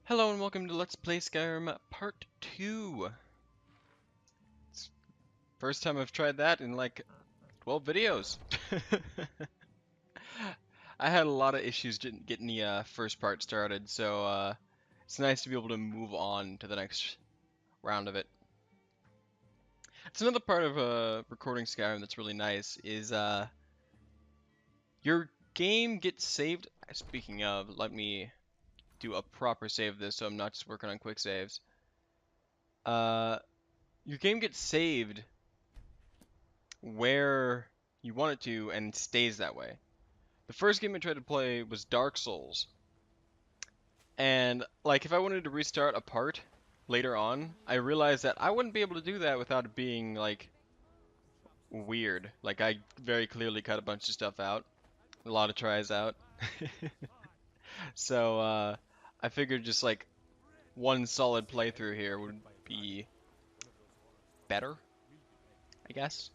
Hello and welcome to Let's Play Skyrim Part 2. It's first time I've tried that in like 12 videos. I had a lot of issues getting the first part started, so it's nice to be able to move on to the next round of it. It's another part of recording Skyrim that's really nice is your game gets saved. Speaking of, let me do a proper save of this so I'm not just working on quick saves. Uh, your game gets saved where you want it to and stays that way. The first game I tried to play was Dark Souls. And like if I wanted to restart a part later on, I realized that I wouldn't be able to do that without it being like weird. Like I very clearly cut a bunch of stuff out, a lot of tries out. So I figured just like one solid playthrough here would be better, I guess.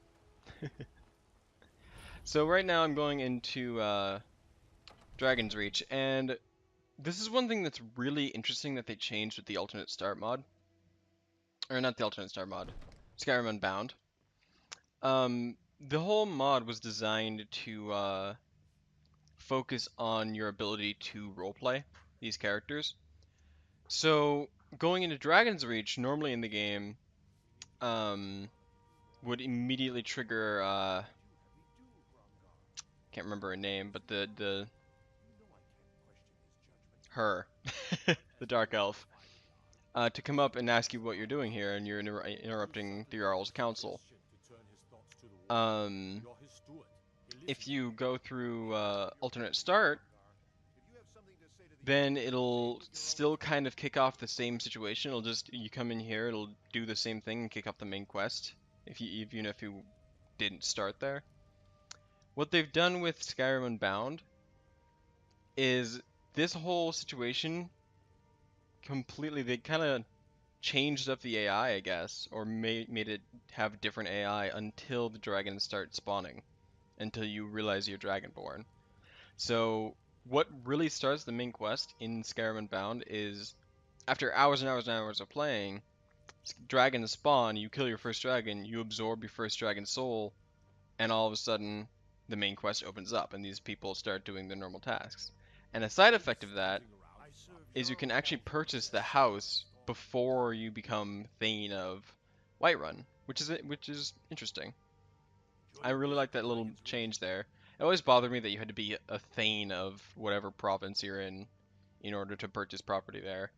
So right now I'm going into Dragon's Reach, and this is one thing that's really interesting that they changed with the alternate start mod. Or not the alternate start mod, Skyrim Unbound. The whole mod was designed to focus on your ability to roleplay these characters. So going into Dragon's Reach, normally in the game, would immediately trigger, can't remember her name, but her, the Dark Elf. To come up and ask you what you're doing here, and you're interrupting the Jarl's council. Um, if you go through alternate start, then it'll still kind of kick off the same situation. It'll just, you come in here, it'll do the same thing and kick off the main quest, even if you didn't start there. What they've done with Skyrim Unbound is this whole situation completely, they kind of changed up the AI, I guess, or made it have different AI until the dragons start spawning, until you realize you're Dragonborn. So what really starts the main quest in Skyrim Unbound is after hours and hours and hours of playing, dragons spawn, you kill your first dragon, you absorb your first dragon soul, and all of a sudden the main quest opens up and these people start doing their normal tasks. And a side effect of that is you can actually purchase the house before you become Thane of Whiterun, which is interesting. I really like that little change there. It always bothered me that you had to be a Thane of whatever province you're in order to purchase property there.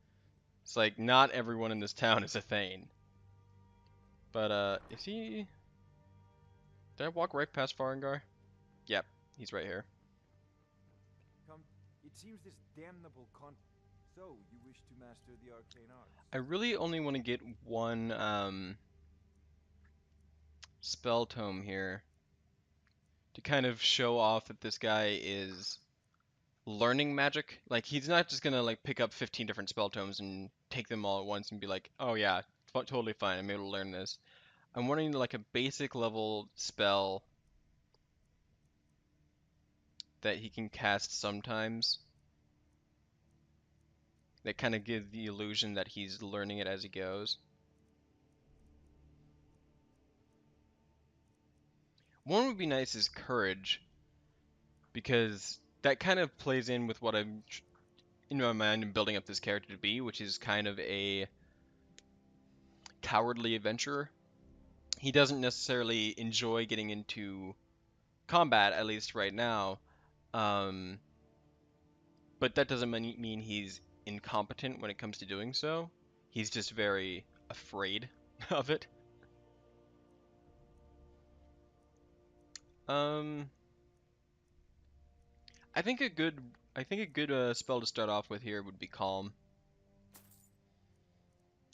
It's like not everyone in this town is a Thane. But is he? Did I walk right past Farengar? Yep, he's right here. Come, it seems this damnable So, you wish to master the arcane arts? I really only want to get one spell tome here to kind of show off that this guy is learning magic. Like he's not just gonna like pick up 15 different spell tomes and take them all at once and be like, oh yeah, totally fine, I'm able to learn this. I'm wanting like a basic level spell that he can cast sometimes that kind of give the illusion that he's learning it as he goes. One would be nice is courage, because that kind of plays in with what I'm in my mind and building up this character to be, which is kind of a cowardly adventurer. He doesn't necessarily enjoy getting into combat, at least right now, um, but that doesn't mean he's incompetent when it comes to doing so. He's just very afraid of it. Um, I think a good spell to start off with here would be Calm.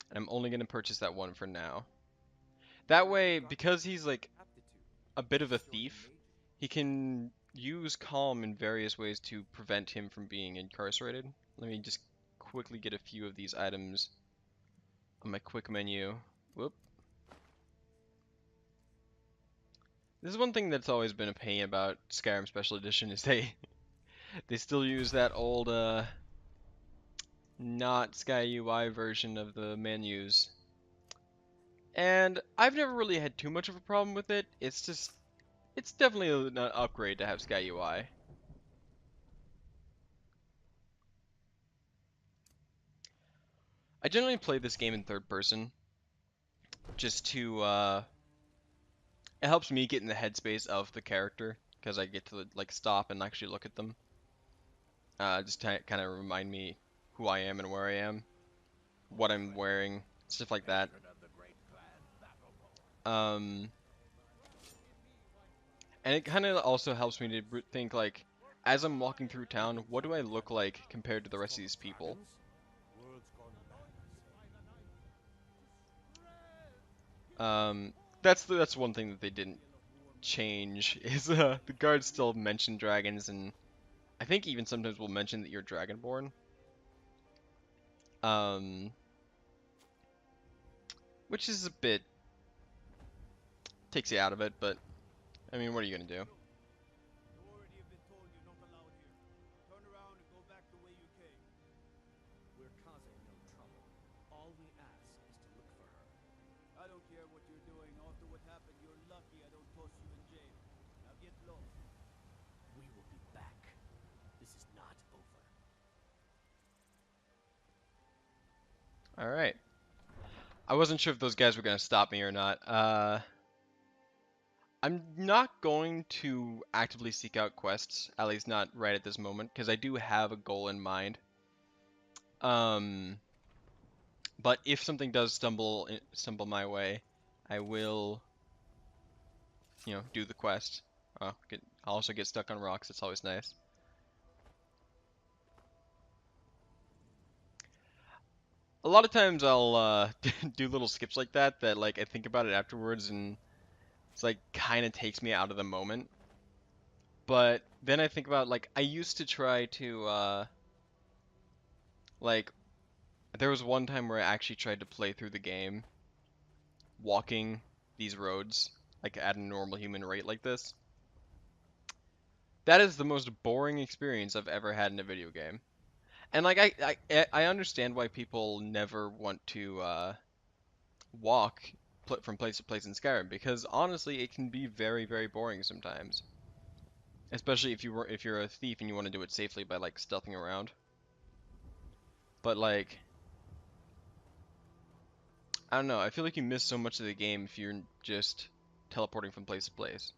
And I'm only going to purchase that one for now. That way, because he's like a bit of a thief, he can use Calm in various ways to prevent him from being incarcerated. Let me just quickly get a few of these items on my quick menu. Whoop. This is one thing that's always been a pain about Skyrim Special Edition is they still use that old not Sky UI version of the menus. And I've never really had too much of a problem with it. It's just, it's definitely an upgrade to have Sky UI. I generally play this game in third person, just to, it helps me get in the headspace of the character, because I get to, like, stop and actually look at them. Just to kind of remind me who I am and where I am, what I'm wearing, stuff like that. Um, and it kind of also helps me to think, like, as I'm walking through town, what do I look like compared to the rest of these people? Um, that's one thing that they didn't change is the guards still mention dragons, and I think even sometimes will mention that you're dragonborn. Um, which is a bit takes you out of it, but I mean, what are you gonna do? Already have been told you're not allowed here. Turn around and go back the way you came. We're causing no trouble. All we ask is to look for her. I don't care what you're doing. After what happened, you're lucky I don't toss you in jail. Now get lost. We will be back. This is not over. All right. I wasn't sure if those guys were gonna stop me or not. I'm not going to actively seek out quests, at least not right at this moment, because I do have a goal in mind. But if something does stumble my way, I will, do the quest. I'll also get stuck on rocks. It's always nice. A lot of times I'll do little skips like that like I think about it afterwards, and it's like kind of takes me out of the moment. But then I think about, like, I used to try to like there was one time where I actually tried to play through the game walking these roads like at a normal human rate like this. That is the most boring experience I've ever had in a video game. And like I understand why people never want to walk from place to place in Skyrim, because honestly it can be very, very boring sometimes. Especially if you're a thief and you want to do it safely by like stealthing around. But like, I don't know, I feel like you miss so much of the game if you're just teleporting from place to place.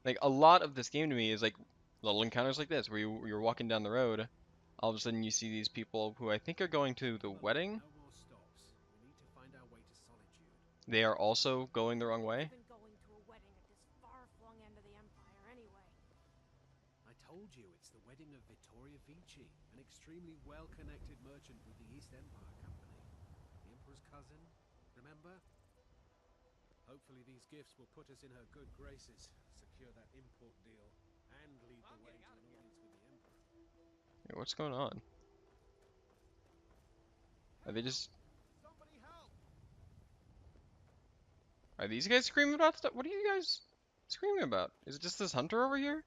Like, a lot of this game to me is like little encounters like this, where you're walking down the road, all of a sudden you see these people who I think are going to the wedding. No more stops. We need to find our way to solitude. They are also going the wrong way. Even going to a wedding at this far-flung end of the Empire anyway. I told you it's the wedding of Vittoria Vici, an extremely well-connected merchant with the East Empire Company. The Emperor's cousin, remember? Hopefully these gifts will put us in her good graces, secure that import deal, and lead the way to an audience with the Emperor. Hey, what's going on? Are they just... Somebody help! Are these guys screaming about stuff? What are you guys screaming about? Is it just this hunter over here?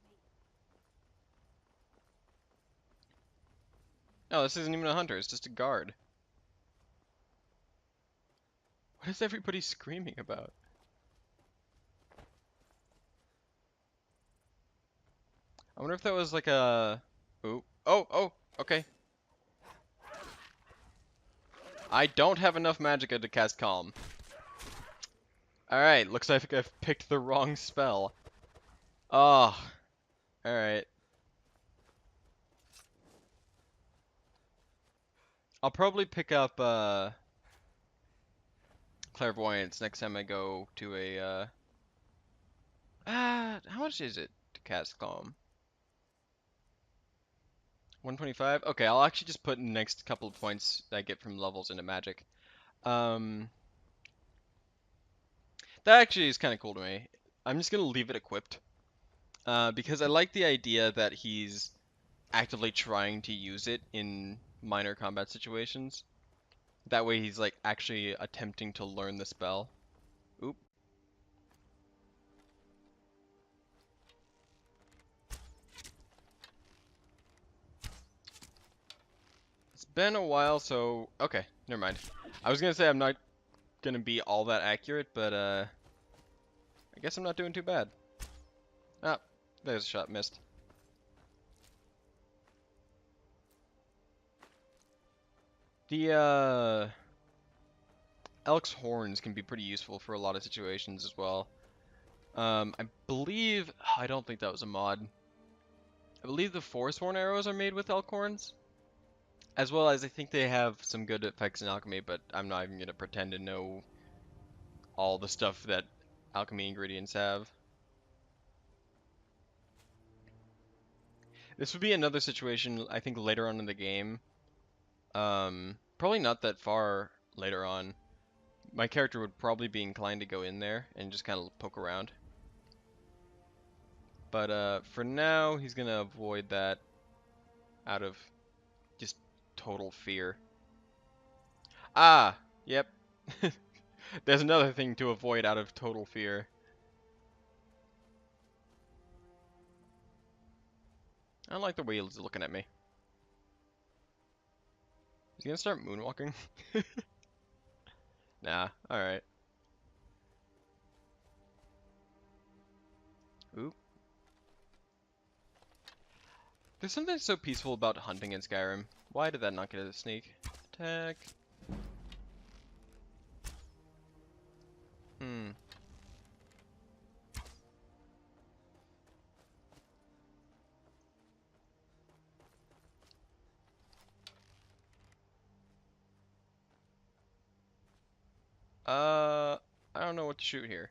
No, this isn't even a hunter, it's just a guard. What is everybody screaming about? I wonder if that was like a... Oh, okay. I don't have enough magicka to cast Calm. Alright, looks like I've picked the wrong spell. Oh, alright. I'll probably pick up Clairvoyance next time I go to a how much is it to cast Calm? 125? Okay, I'll actually just put in the next couple of points that I get from levels into magic. That actually is kind of cool to me. I'm just gonna leave it equipped. Because I like the idea that he's actively trying to use it in minor combat situations. That way he's like actually attempting to learn the spell. Oop. It's been a while, so okay, never mind. I was gonna say I'm not gonna be all that accurate, but I guess I'm not doing too bad. Ah, there's a shot missed. The elk's horns can be pretty useful for a lot of situations as well. I believe I don't think that was a mod. I believe the forest horn arrows are made with elk horns, as well as I think they have some good effects in alchemy, but I'm not even gonna pretend to know all the stuff that alchemy ingredients have. This would be another situation, I think, later on in the game. Probably not that far later on. My character would probably be inclined to go in there and just kind of poke around. But for now, he's gonna avoid that out of just total fear. Ah, yep. There's another thing to avoid out of total fear. I don't like the way he's looking at me. Is he gonna start moonwalking? Nah, alright. Oop. There's something so peaceful about hunting in Skyrim. Why did that not get a sneak attack? Hmm. I don't know what to shoot here.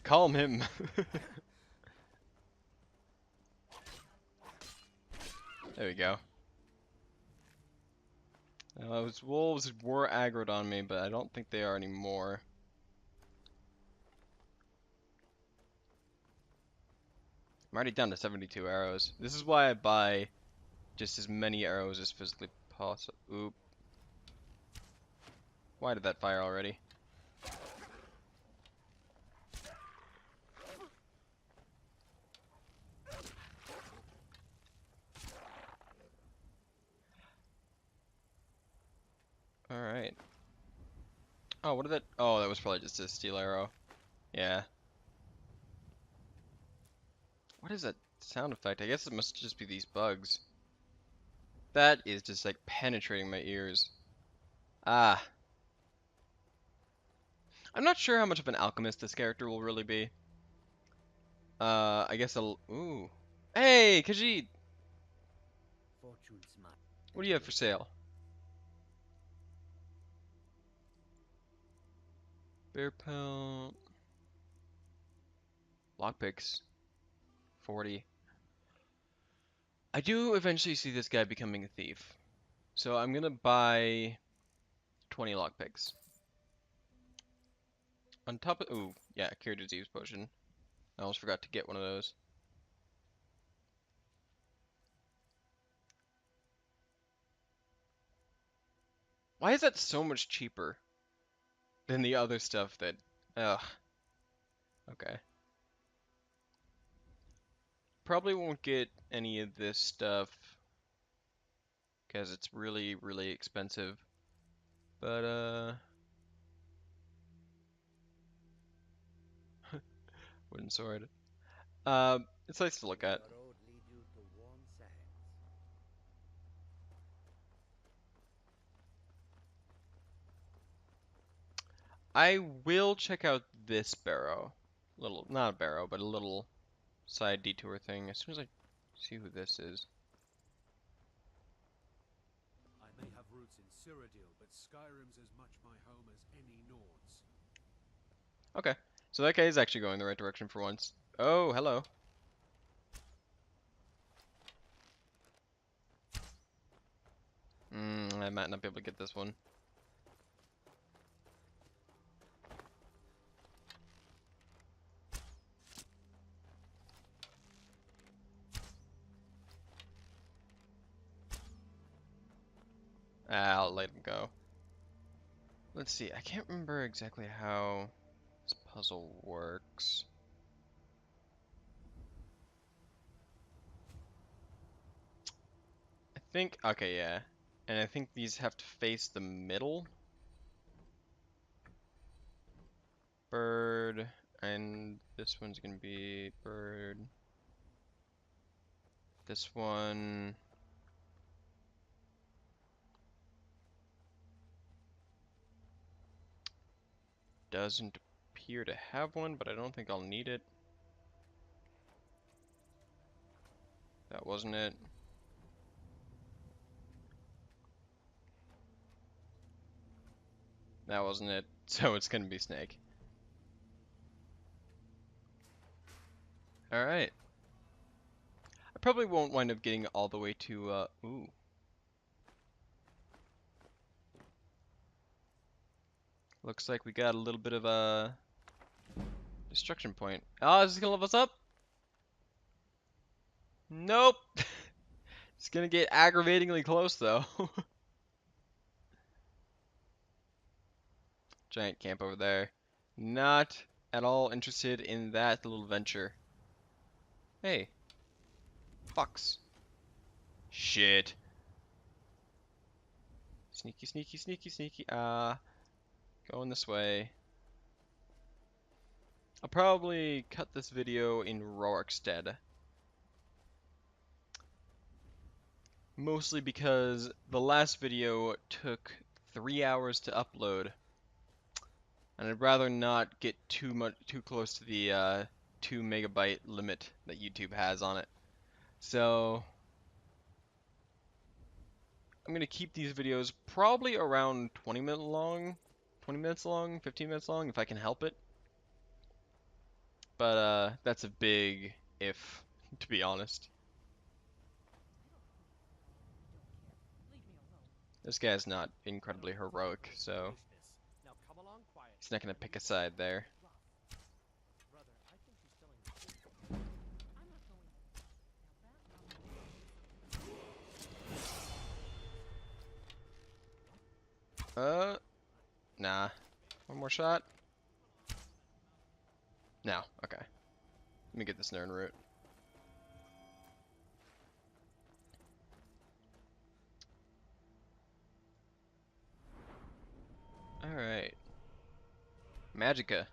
Calm him. There we go. Those wolves were aggroed on me, but I don't think they are anymore. I'm already down to 72 arrows. This is why I buy just as many arrows as physically possible. Oop. Why did that fire already? Alright. Oh, what did that? Oh, that was probably just a steel arrow. Yeah. What is that sound effect? I guess it must just be these bugs. That is just like penetrating my ears. Ah. I'm not sure how much of an alchemist this character will really be. I guess I'll. Ooh. Hey, Khajiit! What do you have for sale? Bear pelt. Lockpicks. 40. I do eventually see this guy becoming a thief. So I'm gonna buy 20 lockpicks. On top of. Ooh, yeah, cure disease potion. I almost forgot to get one of those. Why is that so much cheaper than the other stuff that. Ugh. Okay. Probably won't get any of this stuff because it's really, really expensive. But, wooden sword. It's nice to look at. I will check out this barrow. Little, not a barrow, but a little side detour thing as soon as I see who this is. I may have roots in Cyrodiil, but Skyrim's as much my home as any Nords. Okay, so that guy is actually going the right direction for once. Oh, hello. I might not be able to get this one. I'll let him go. Let's see, I can't remember exactly how this puzzle works. think, okay, yeah. And I think these have to face the middle. Bird, and this one's gonna be bird. This one. Doesn't appear to have one, but I don't think I'll need it. That wasn't it. That wasn't it. So it's gonna be snake. Alright. I probably won't wind up getting all the way to, ooh. Looks like we got a little bit of a destruction point. Oh, is this gonna level us up? Nope. It's gonna get aggravatingly close though. Giant camp over there. Not at all interested in that little venture. Hey. Fox. Shit. Sneaky, sneaky, sneaky, sneaky. Going this way. I'll probably cut this video in rorikstead. Mostly because the last video took 3 hours to upload. And I'd rather not get too close to the 2 megabyte limit that YouTube has on it. So I'm gonna keep these videos probably around 20 minutes long, 15 minutes long if I can help it. But that's a big if, to be honest. This guy's not incredibly heroic, so Now come along quietly. he's not gonna pick a side there. Brother, I think he's telling the truth. I'm not going. Now that Nah. One more shot? No, okay. Let me get this Nern root. Alright. Magica.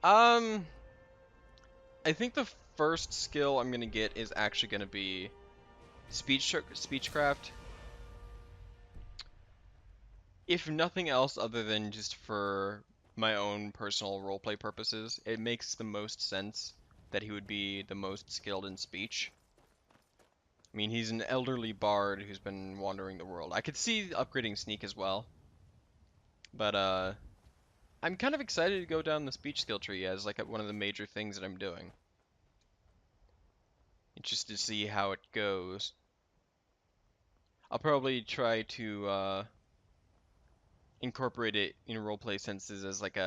I think the first skill I'm gonna get is actually gonna be speechcraft. If nothing else other than just for my own personal roleplay purposes, it makes the most sense that he would be the most skilled in speech. I mean, he's an elderly bard who's been wandering the world. I could see upgrading sneak as well. But I'm kind of excited to go down the speech skill tree as like one of the major things that I'm doing. Just to see how it goes. I'll probably try to incorporate it in roleplay senses as like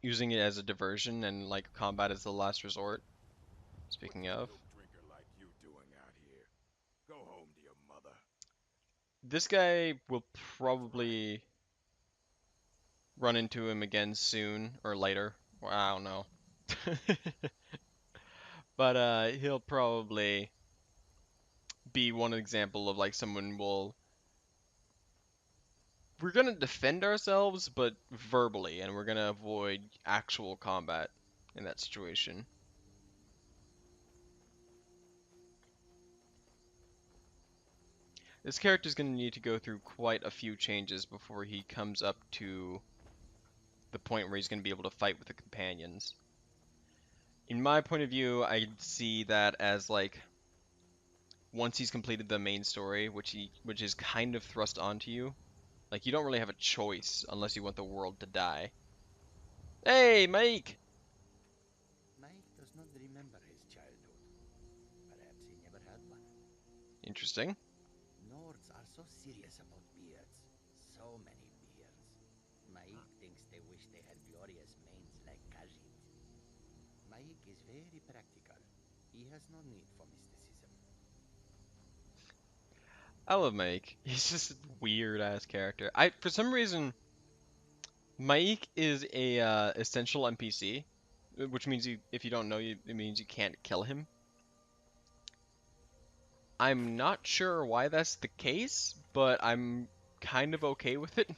using it as a diversion and like combat as the last resort. Speaking of, Drinker like you doing out here? Go home to your mother. this guy will probably run into him again soon or later. Well, I don't know. But he'll probably be one example of like someone will. We're gonna defend ourselves, but verbally, and we're gonna avoid actual combat in that situation. This character's gonna need to go through quite a few changes before he comes up to the point where he's gonna be able to fight with the companions. In my point of view, I see that as like once he's completed the main story, which is kind of thrust onto you, like you don't really have a choice unless you want the world to die. Hey, Mike! Mike does not remember his childhood. Perhaps he never had one. Interesting. Nords are so serious about beards. So many beards. Mike thinks they wish they had glorious manes like Khajiit. Mike is very practical. He has no need for mysticism. I love Mike. He's just a weird ass character. For some reason, Mike is a essential NPC, which means if you don't know, it means you can't kill him. I'm not sure why that's the case, but I'm kind of okay with it.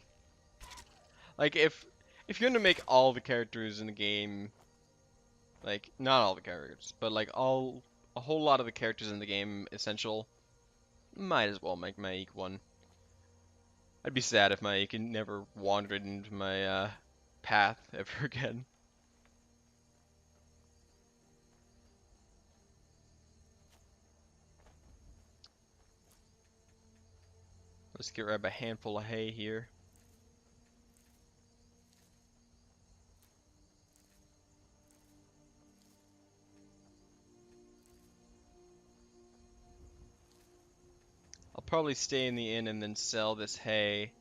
Like if you're gonna make all the characters in the game, like not all the characters, but like a whole lot of the characters in the game essential, might as well make Maik one. I'd be sad if Maik never wandered into my path ever again. Let's grab a handful of hay here. I'll probably stay in the inn and then sell this hay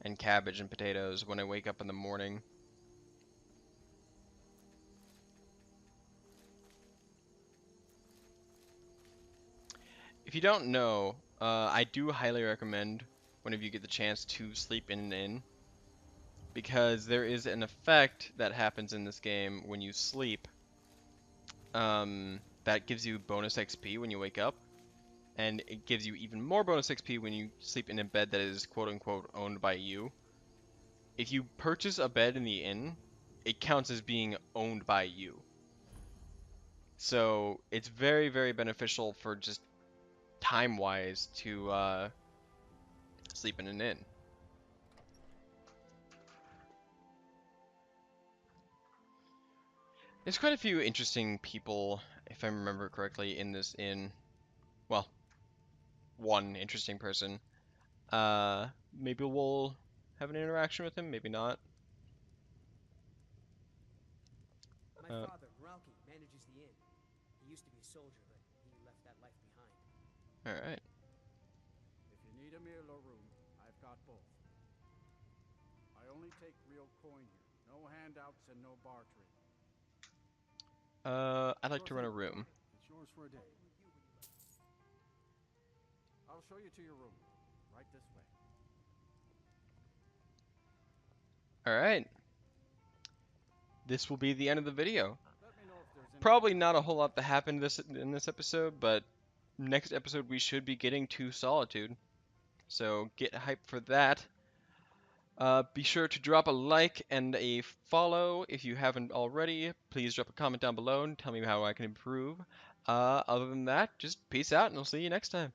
and cabbage and potatoes when I wake up in the morning. If you don't know, I do highly recommend whenever you get the chance to sleep in an inn, because there is an effect that happens in this game when you sleep that gives you bonus XP when you wake up, and it gives you even more bonus XP when you sleep in a bed that is quote-unquote owned by you. If you purchase a bed in the inn, it counts as being owned by you. So it's very, very beneficial for just time-wise to sleep in an inn. There's quite a few interesting people, if I remember correctly, in this inn. Well, one interesting person. Maybe we'll have an interaction with him, maybe not. My father, Ralki, manages the inn. He used to be a soldier, but he left that life behind. Alright. If you need a meal or room, I've got both. I only take real coin here. No handouts and no bartering. I'd like to run a room. It's yours for a day. I'll show you to your room. Right this way. Alright. This will be the end of the video. Let me know if there's any... Probably not a whole lot that happened in this episode, but next episode we should be getting to Solitude. So get hyped for that. Be sure to drop a like and a follow if you haven't already. Please drop a comment down below and tell me how I can improve. Other than that, just peace out and I'll see you next time.